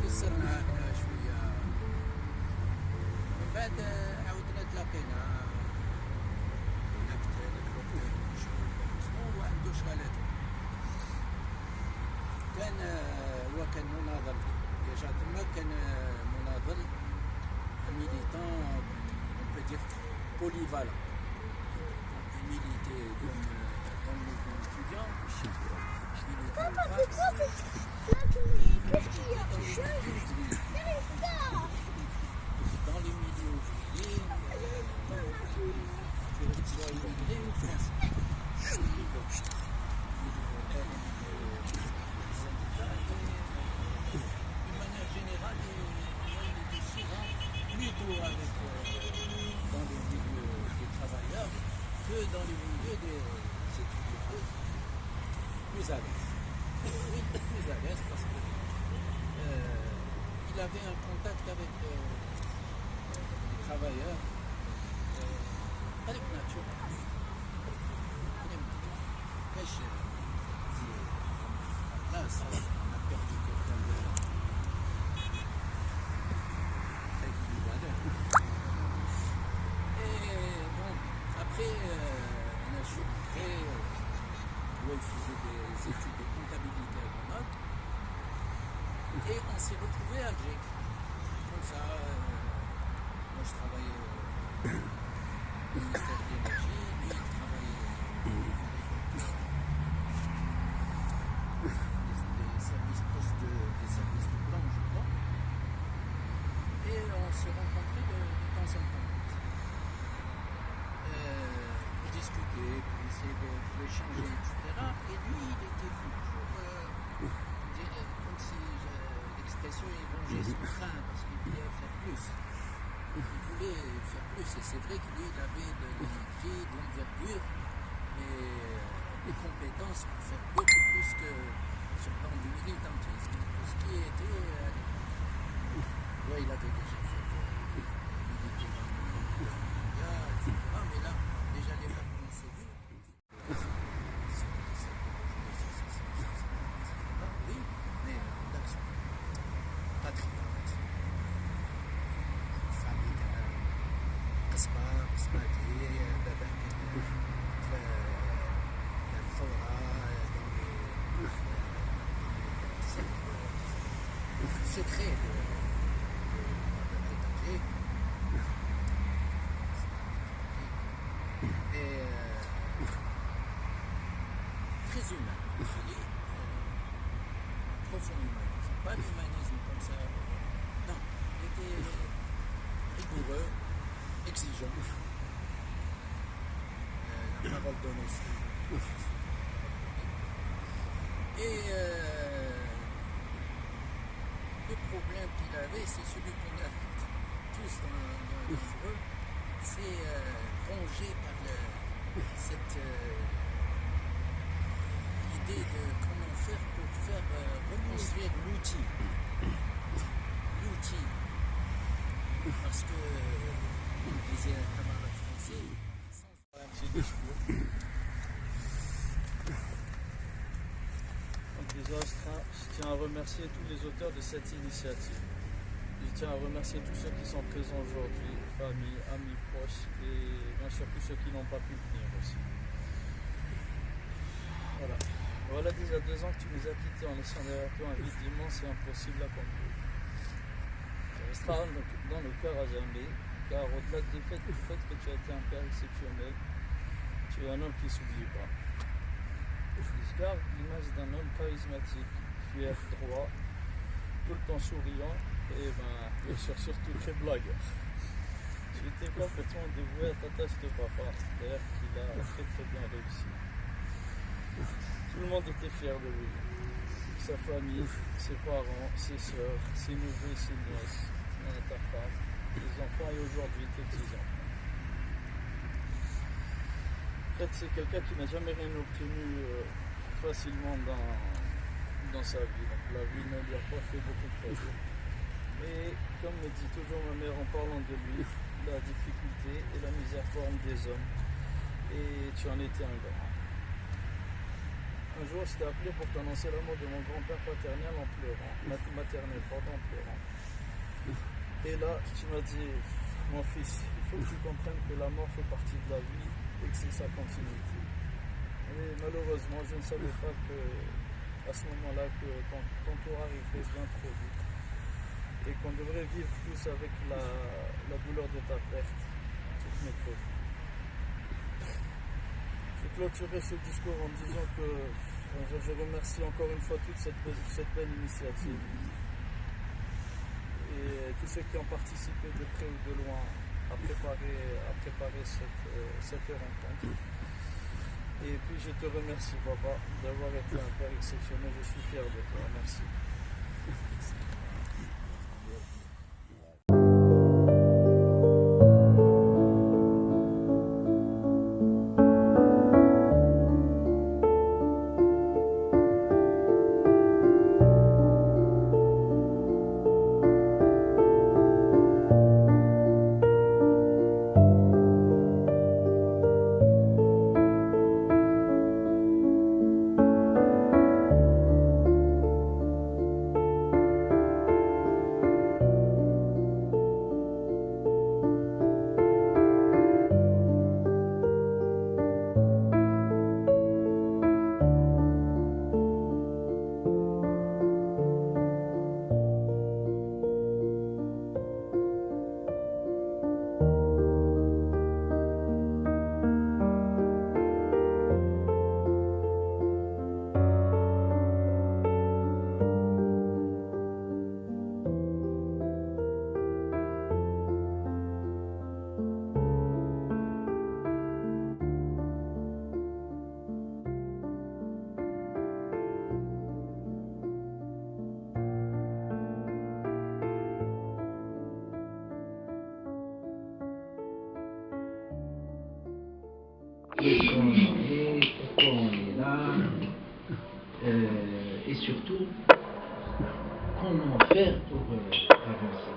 قصرنا احنا شويه من بعد عاودنا تلاقينا نكتب هو عنده شغالاته كان مناضل ديجا تما كان مناضل ميليتان on peut dire polyvalent il militait dans le mouvement étudiant Papa, c'est quoi qu'est-ce qu'il y a? dans les milieux ouvriers tu vois immigré ou français d'une manière générale il était souvent plutôt avec dans les milieux des travailleurs que dans les milieux des étudiants plus à l'aise. Oui, plus à l'aise parce que il avait un contact avec les travailleurs avec nature. Là, ça, on a perdu quelqu'un de très valeur. Et bon, après, on a fait où il faisait des études de comptabilité à Grenoble. Et on s'est retrouvés à Alger. Comme ça, moi je travaillais au ministère de l'énergie, lui il travaillait des services postes des services de blanc, je crois. Et on s'est rencontrés de temps en temps. Pour discuter, pour essayer d'échanger, etc. Et lui, il était toujours, comme si l'expression il rongeait son frein, parce qu'il voulait faire plus. Il voulait faire plus, et c'est vrai que lui, il avait de l'énergie, de l'envergure, et des compétences pour faire beaucoup plus que sur le plan du militantisme. Ce qui était à l'époque. Ouais, il avait déjà fait militer dans le monde mondial, etc. Mais là, déjà les vagues qu'on s'est vues. Oui, mais d'action. Patriote. Famille قسمة هي بابا كان في الثورة secret de Tanger. Et très humain, profond humanisme, pas l'humanisme comme ça, non, il était rigoureux, exigeant, la parole d'honnêteté. Et le problème qu'il avait, c'est celui qu'on a tous dans eux, c'est rongé par cette idée de comment faire pour faire reconstruire l'outil. Parce que, comme disait un camarade français, sans un petit discours. Donc déjà, je tiens à remercier tous les auteurs de cette initiative. Je tiens à remercier tous ceux qui sont présents aujourd'hui, famille, amis, proches et bien sûr tous ceux qui n'ont pas pu venir aussi. Voilà déjà 2 ans que tu nous as quittés en laissant derrière toi un vide immense et impossible à combler. Tu resteras dans le cœur à jamais, car au-delà du fait que tu as été un père exceptionnel, tu es un homme qui ne s'oublie pas. Je garde l'image d'un homme charismatique, fier, droit, tout le temps souriant et bien sûr surtout très blagueur. Tu étais complètement dévoué à ta tâche de papa, d'ailleurs qu'il a très bien réussi. Tout le monde était fier de lui. Sa famille, ses parents, ses soeurs, ses neveux, ses nièces, ta femme, tes enfants et aujourd'hui tes petits-enfants. En fait, c'est quelqu'un qui n'a jamais rien obtenu facilement dans sa vie. Donc la vie ne lui a pas fait beaucoup de plaisir. Et comme me dit toujours ma mère en parlant de lui, la difficulté et la misère forment des hommes. Et tu en étais un grand. Un jour, je t'ai appelé pour t'annoncer la mort de mon grand-père paternel en pleurant, maternel, pardon, en pleurant. Et là, tu m'as dit, mon fils, il faut que tu comprennes que la mort fait partie de la vie et que c'est sa continuité. Et malheureusement, je ne savais pas que, à ce moment-là, que ton tour arriverait bien trop vite. Et qu'on devrait vivre tous avec la douleur de ta perte, toutes notre vie. Je vais clôturer ce discours en disant que je remercie encore une fois toute cette belle initiative et tous ceux qui ont participé de près ou de loin à préparer cette rencontre. Et puis je te remercie, papa, d'avoir été un père exceptionnel. Je suis fier de toi. Merci. Pourquoi on est là, et surtout, comment faire pour avancer.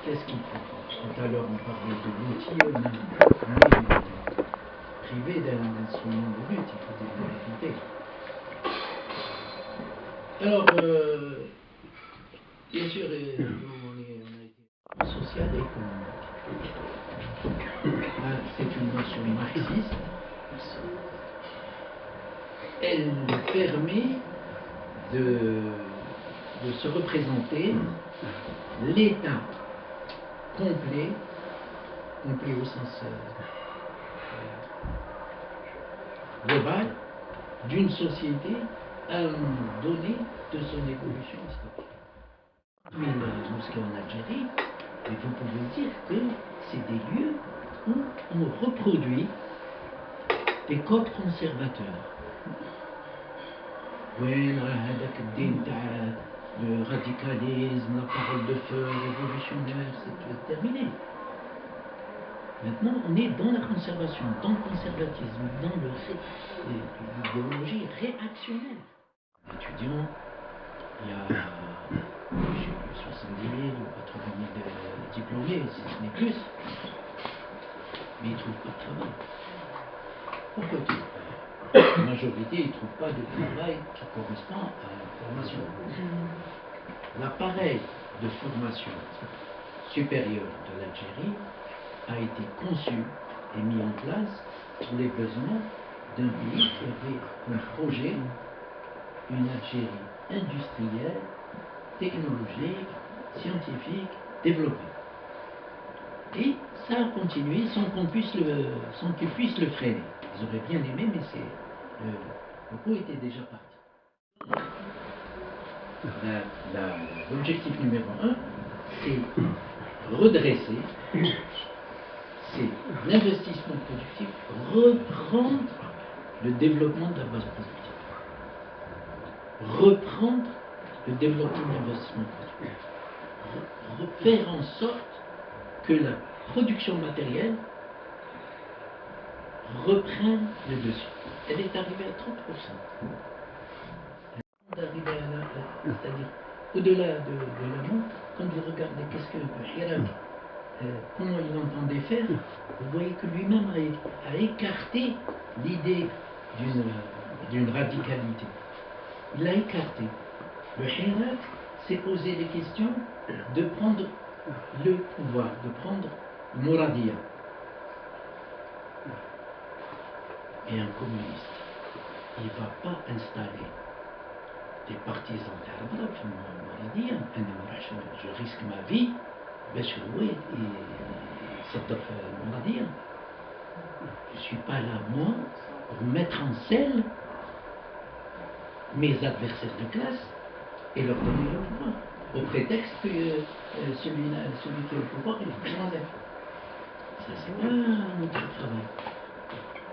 Qu'est-ce qu'il faut faire? Tout à l'heure, on parlait de l'outil, on est privé d'un instrument de lutte, il faut des vérités. Alors, bien sûr, on a été social et économique. C'est une notion marxiste. Elle permet de se représenter l'état complet au sens global d'une société à un moment donné de son évolution historique. Mais la mosquée en Algérie, et vous pouvez dire que c'est des lieux où on reproduit des codes conservateurs. Oui, le radicalisme, la parole de feu révolutionnaire, c'est terminé. Maintenant, on est dans la conservation, dans le conservatisme, dans l'idéologie réactionnaire. Étudiants, il y a 70 000 ou 80 000 diplômés, si ce n'est plus, mais ils ne trouvent pas de travail. Pourquoi ils ne trouvent pas? La majorité, ils ne trouvent pas de travail qui correspond à la formation. L'appareil de formation supérieure de l'Algérie a été conçu et mis en place pour les besoins d'un pays qui avait comme projet une Algérie industrielle, technologique, scientifique, développée. Et ça a continué sans qu'ils puissent le freiner. Ils auraient bien aimé, mais le coup était déjà parti. L'objectif numéro 1, c'est redresser, c'est l'investissement productif, reprendre le développement de la base productive, reprendre le développement de l'investissement productif, faire en sorte que la production matérielle reprenne le dessus. Elle est arrivée à 30%. C'est-à-dire, au-delà de l'amont, quand vous regardez qu'est-ce que Hirak, comment il entendait faire, vous voyez que lui-même a écarté l'idée d'une d'une radicalité. Il l'a écarté. Le Hirak s'est posé les questions de prendre le pouvoir, de prendre Mouradia. Et un communiste, il ne va pas installer des partisans d'Arabie في Mouradia. Je risque ma vie باش هو يصدر في Mouradia. Je ne suis pas là, moi, pour mettre en scène mes adversaires de classe et leur donner le pouvoir, au prétexte que celui qui a le pouvoir, il faut que je l'enlève. Ça, c'est pas notre travail.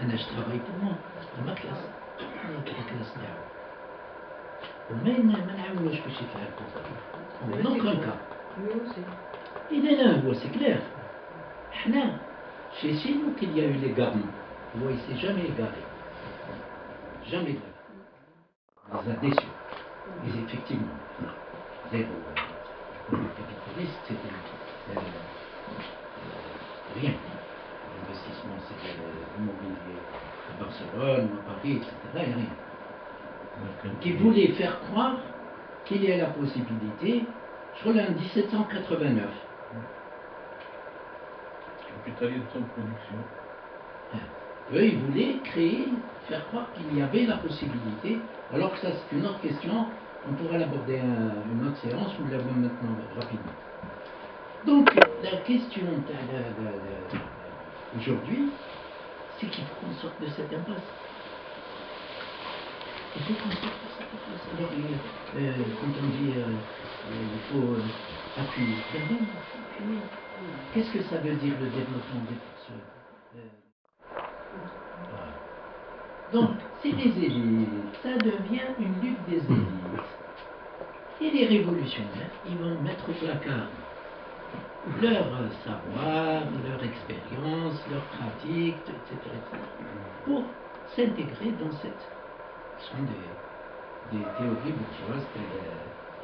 Je travaille pour moi, pour ma classe, pour la classe d'Arabie. وما نعاونوش باش يفعل كذا. En aucun cas. Il est là, c'est clair. C'est nous qu'il y a eu l'égarement. Il ne s'est jamais égaré. Jamais égaré. Il les a déçus. Mais effectivement, zéro. Pour le capitaliste, c'était rien. L'investissement, c'était l'immobilier à Barcelone, à Paris, etc. Il n'y a rien. Qui voulait faire croire qu'il y a la possibilité, je crois en 1789. Capitaliser son production. Eux, ils voulaient créer, faire croire qu'il y avait la possibilité, alors que ça c'est une autre question, on pourra l'aborder une autre séance ou la voir maintenant rapidement. Donc, la question aujourd'hui, c'est qu'il faut qu'on sorte de cette impasse. Il faut qu'on sorte de cette impasse. Alors, quand on dit il faut appuyer, c'est bien, appuyer. Qu'est-ce que ça veut dire le développement des forces voilà. Donc, c'est des élites, ça devient une lutte des élites. Et les révolutionnaires, ils vont mettre au placard leur savoir, leur expérience, leur pratique, etc., pour s'intégrer dans cette... Ce sont des théories bourgeoises,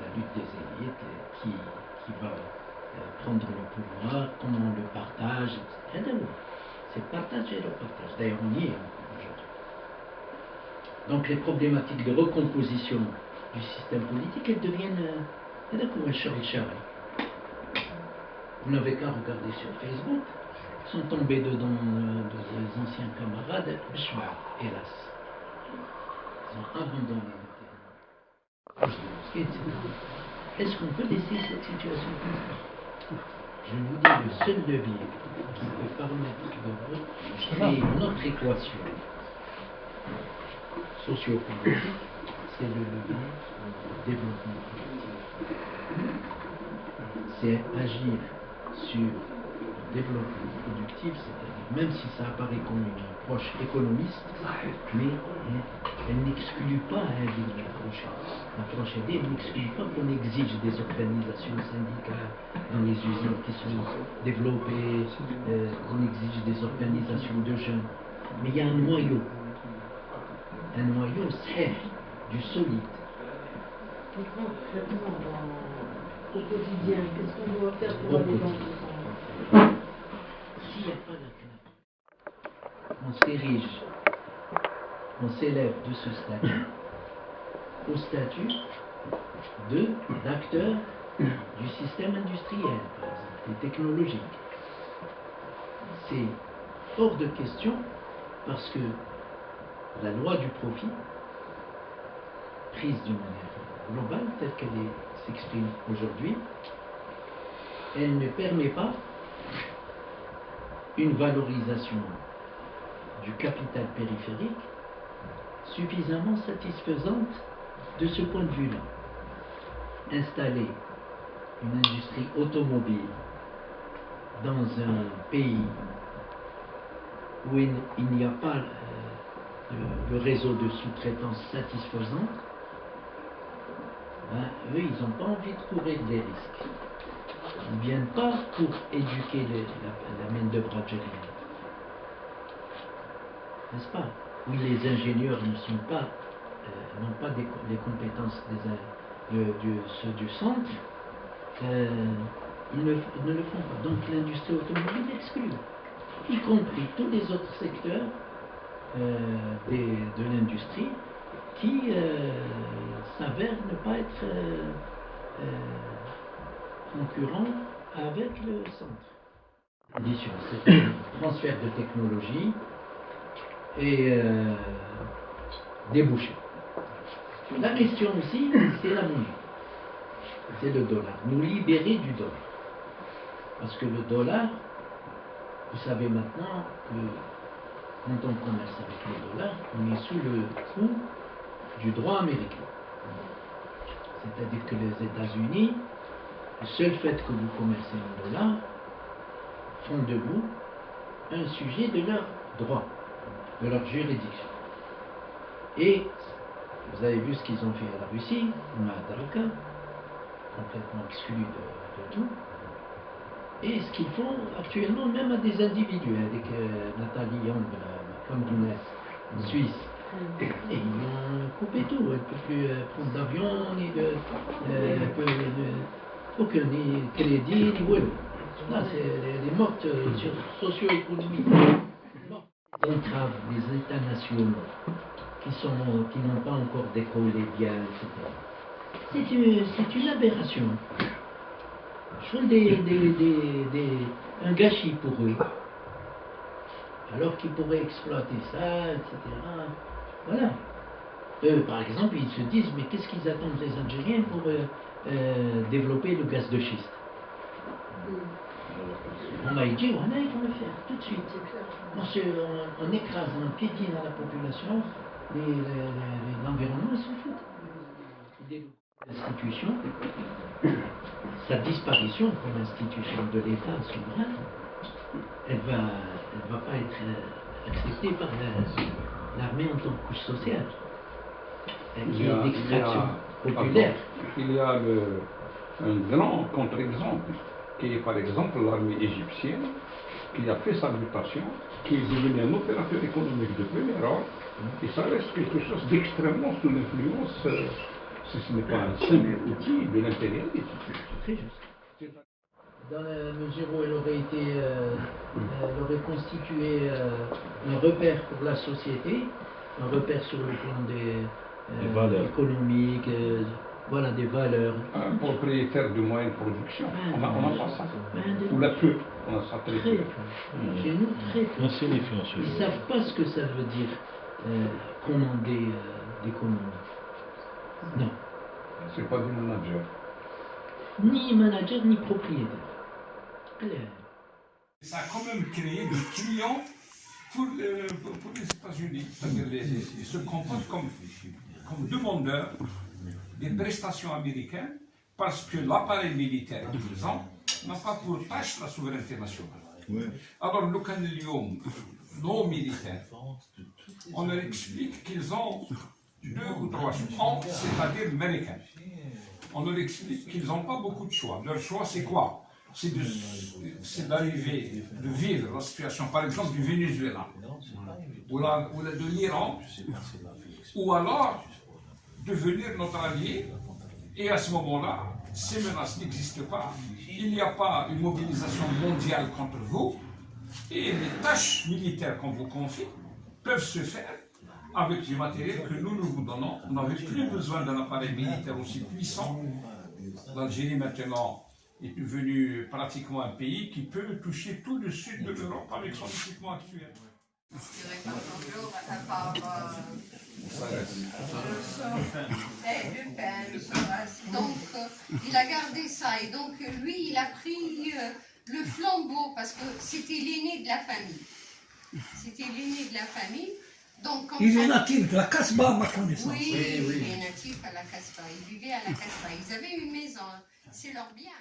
la lutte des élites, qui va prendre le pouvoir, comment on le partage, etc. C'est partager le partage. D'ailleurs, on y est aujourd'hui. Donc, les problématiques de recomposition du système politique, elles deviennent... Vous n'avez qu'à regarder sur Facebook, ils sont tombés dedans des anciens camarades, hélas. Ils ont abandonné le terrain. Est-ce qu'on peut laisser cette situation comme ça? Je vous dis, le seul levier qui peut permettre de créer une autre équation socio-politique, c'est le levier du développement productif. C'est agir sur le développement productif, c'est-à-dire même si ça apparaît comme une approche économiste, mais elle n'exclut pas l'approche aidée, elle n'exclut pas qu'on exige des organisations syndicales dans les usines qui sont développées, qu'on exige des organisations de jeunes. Mais il y a un noyau safe, du solide. Au quotidien, qu'est-ce qu'on doit faire pour aller dans ce sens? S'il n'y a pas d'accord, on s'érige, on s'élève de ce statut au statut d'acteur du système industriel, par exemple, et technologique. C'est hors de question parce que la loi du profit, prise d'une manière globale, telle qu'elle s'exprime aujourd'hui, elle ne permet pas une valorisation du capital périphérique suffisamment satisfaisante de ce point de vue-là. Installer une industrie automobile dans un pays où il n'y a pas le réseau de sous-traitance satisfaisant, eux, ils n'ont pas envie de courir des risques. Ils ne viennent pas pour éduquer la main-d'œuvre algérienne. N'est-ce pas? Oui, les ingénieurs n'ont pas les compétences ceux du centre, ils ne le font pas. Donc l'industrie automobile exclue, y compris tous les autres secteurs de l'industrie qui s'avère ne pas être concurrent avec le centre. Condition, c'est un transfert de technologie et débouché. La question aussi, c'est la monnaie, c'est le dollar. Nous libérer du dollar. Parce que le dollar, vous savez maintenant que quand on commerce avec le dollar, on est sous le coup du droit américain. C'est-à-dire que les États-Unis, le seul fait que vous commercez en dollars, font de vous un sujet de leur droit, de leur juridiction. Et vous avez vu ce qu'ils ont fait à la Russie, Madaraka, complètement exclu de tout. Et ce qu'ils font actuellement, même à des individus, avec Nathalie Young, la femme d'une Suisse, et ils ont coupé tout. Elle ne peut plus prendre d'avion, ni de. Aucun, ni crédit, ni web. Là, c'est les mortes socio-économiques. On entrave les États nationaux qui n'ont pas encore décollé bien, etc. C'est une aberration. Je trouve un gâchis pour eux. Alors qu'ils pourraient exploiter ça, etc. Voilà. Eux, par exemple, ils se disent, mais qu'est-ce qu'ils attendent les Algériens pour développer le gaz de schiste? On m'a dit, voilà, ils vont le faire tout de suite. On écrase, on piétine à la population, l'environnement, ils s'en foutent. L'institution, sa disparition comme institution de l'État souverain, elle va pas être acceptée par l'armée en tant que couche sociale, qui est d'extraction populaire. Il y a un grand contre-exemple, qui est par exemple l'armée égyptienne, qui a fait sa mutation, qui est devenue un opérateur économique de premier ordre, et ça reste quelque chose d'extrêmement sous l'influence, si ce n'est pas un simple outil de l'impérialisme. C'est très juste. Dans la mesure où elle aurait constitué un repère pour la société, un repère sur le plan des valeurs économiques, voilà, des valeurs. Un propriétaire de moyenne production, on n'a pas ça. Ou la peu, on a ça très peu. Chez nous, très peu. Ils ne savent pas ce que ça veut dire commander l'économie. Non. C'est pas du manager. Ni manager, ni propriétaire. Claire. Ça a quand même créé des clients pour les États-Unis. C'est-à-dire ils se comportent comme demandeurs des prestations américaines parce que l'appareil militaire qu'ils ont n'a pas pour tâche la souveraineté nationale. Ouais. Alors, nos militaires, on leur explique qu'ils ont 2 ou 3 choix, c'est-à-dire américains. On leur explique qu'ils n'ont pas beaucoup de choix. Leur choix, c'est quoi? C'est d'arriver, de vivre la situation, par exemple, du Venezuela, ou de l'Iran, ou alors devenir notre allié, et à ce moment-là, ces menaces n'existent pas, il n'y a pas une mobilisation mondiale contre vous, et les tâches militaires qu'on vous confie peuvent se faire avec du matériel que nous vous donnons. On n'avait plus besoin d'un appareil militaire aussi puissant. L'Algérie maintenant est devenue pratiquement un pays qui peut toucher tout le sud de l'Europe avec son équipement actuel. Je dirais pas bonjour, à part le pain, le Soras. Donc, il a gardé ça. Et donc, lui, il a pris le flambeau parce que c'était l'aîné de la famille. C'était l'aîné de la famille. Donc, il est natif de la Casbah, ma connaissance. Oui, il est natif à la Casbah. Il vivait à la Casbah. Ils avaient une maison. C'est leur bien.